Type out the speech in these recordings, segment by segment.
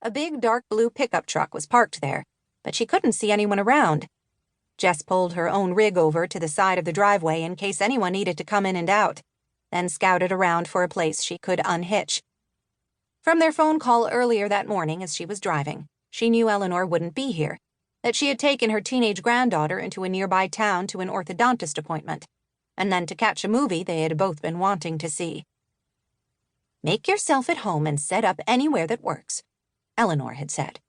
A big dark blue pickup truck was parked there, but she couldn't see anyone around. Jess pulled her own rig over to the side of the driveway in case anyone needed to come in and out, then scouted around for a place she could unhitch. From their phone call earlier that morning as she was driving, she knew Eleanor wouldn't be here, that she had taken her teenage granddaughter into a nearby town to an orthodontist appointment, and then to catch a movie they had both been wanting to see. "Make yourself at home and set up anywhere that works," Eleanor had said.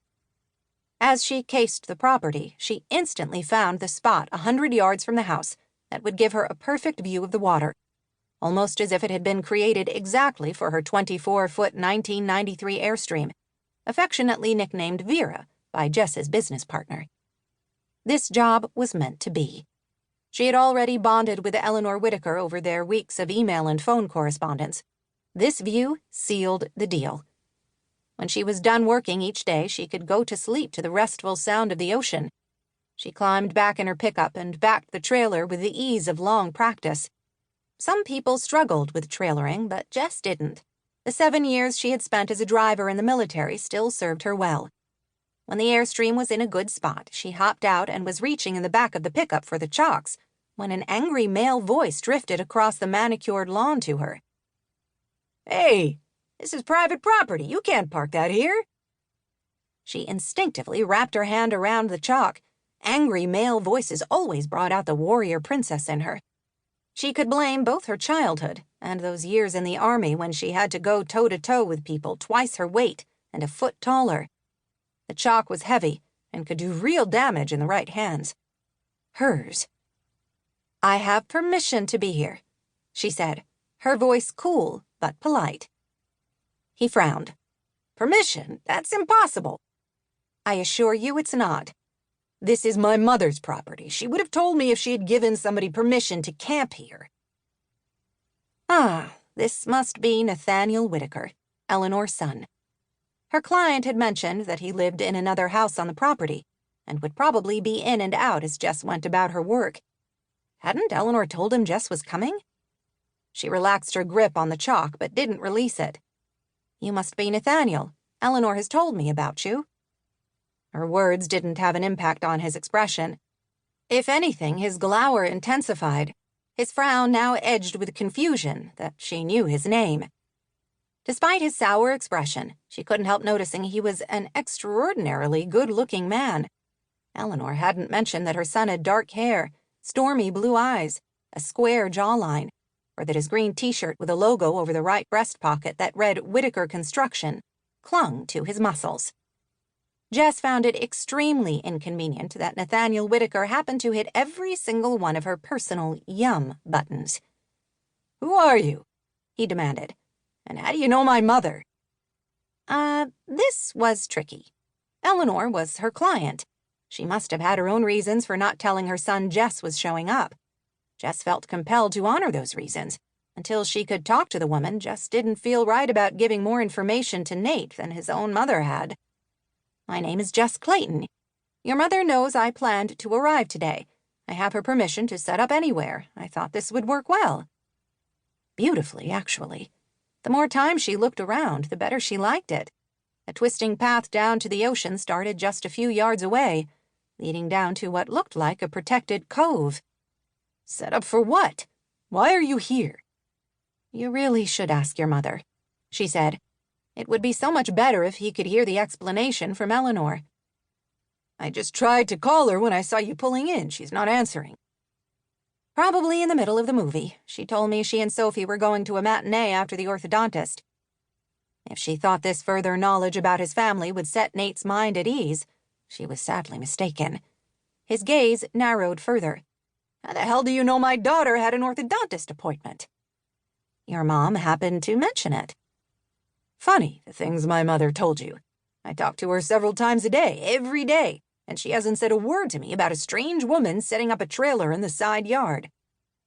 As she cased the property, she instantly found the spot 100 yards from the house that would give her a perfect view of the water, almost as if it had been created exactly for her 24-foot 1993 Airstream, affectionately nicknamed Vera by Jess's business partner. This job was meant to be. She had already bonded with Eleanor Whitaker over their weeks of email and phone correspondence. This view sealed the deal. When she was done working each day, she could go to sleep to the restful sound of the ocean. She climbed back in her pickup and backed the trailer with the ease of long practice. Some people struggled with trailering, but Jess didn't. The 7 years she had spent as a driver in the military still served her well. When the Airstream was in a good spot, she hopped out and was reaching in the back of the pickup for the chocks when an angry male voice drifted across the manicured lawn to her. "Hey, this is private property. You can't park that here." She instinctively wrapped her hand around the chalk. Angry male voices always brought out the warrior princess in her. She could blame both her childhood and those years in the army when she had to go toe-to-toe with people twice her weight and a foot taller. The chalk was heavy and could do real damage in the right hands. Hers. "I have permission to be here," she said, her voice cool but polite. He frowned. "Permission? That's impossible." "I assure you it's not. This is my mother's property. She would have told me if she had given somebody permission to camp here." This must be Nathaniel Whitaker, Eleanor's son. Her client had mentioned that he lived in another house on the property and would probably be in and out as Jess went about her work. Hadn't Eleanor told him Jess was coming? She relaxed her grip on the chalk but didn't release it. "You must be Nathaniel. Eleanor has told me about you." Her words didn't have an impact on his expression. If anything, his glower intensified, his frown now edged with confusion that she knew his name. Despite his sour expression, she couldn't help noticing he was an extraordinarily good-looking man. Eleanor hadn't mentioned that her son had dark hair, stormy blue eyes, a square jawline, or that his green T-shirt with a logo over the right breast pocket that read Whitaker Construction clung to his muscles. Jess found it extremely inconvenient that Nathaniel Whitaker happened to hit every single one of her personal yum buttons. "Who are you?" he demanded. "And how do you know my mother?" This was tricky. Eleanor was her client. She must have had her own reasons for not telling her son Jess was showing up. Jess felt compelled to honor those reasons. Until she could talk to the woman, Jess didn't feel right about giving more information to Nate than his own mother had. "My name is Jess Clayton. Your mother knows I planned to arrive today. I have her permission to set up anywhere. I thought this would work well." Beautifully, actually. The more time she looked around, the better she liked it. A twisting path down to the ocean started just a few yards away, leading down to what looked like a protected cove. "Set up for what? Why are you here?" "You really should ask your mother," she said. It would be so much better if he could hear the explanation from Eleanor. "I just tried to call her when I saw you pulling in. She's not answering." "Probably in the middle of the movie. She told me she and Sophie were going to a matinee after the orthodontist." If she thought this further knowledge about his family would set Nate's mind at ease, she was sadly mistaken. His gaze narrowed further. "How the hell do you know my daughter had an orthodontist appointment?" "Your mom happened to mention it." "Funny, the things my mother told you. I talk to her several times a day, every day, and she hasn't said a word to me about a strange woman setting up a trailer in the side yard.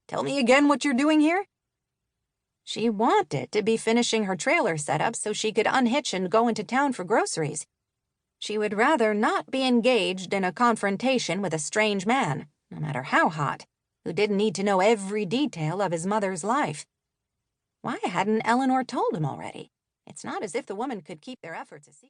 Tell me again what you're doing here?" She wanted to be finishing her trailer setup so she could unhitch and go into town for groceries. She would rather not be engaged in a confrontation with a strange man, no matter how hot, who didn't need to know every detail of his mother's life. Why hadn't Eleanor told him already? It's not as if the woman could keep their efforts a secret.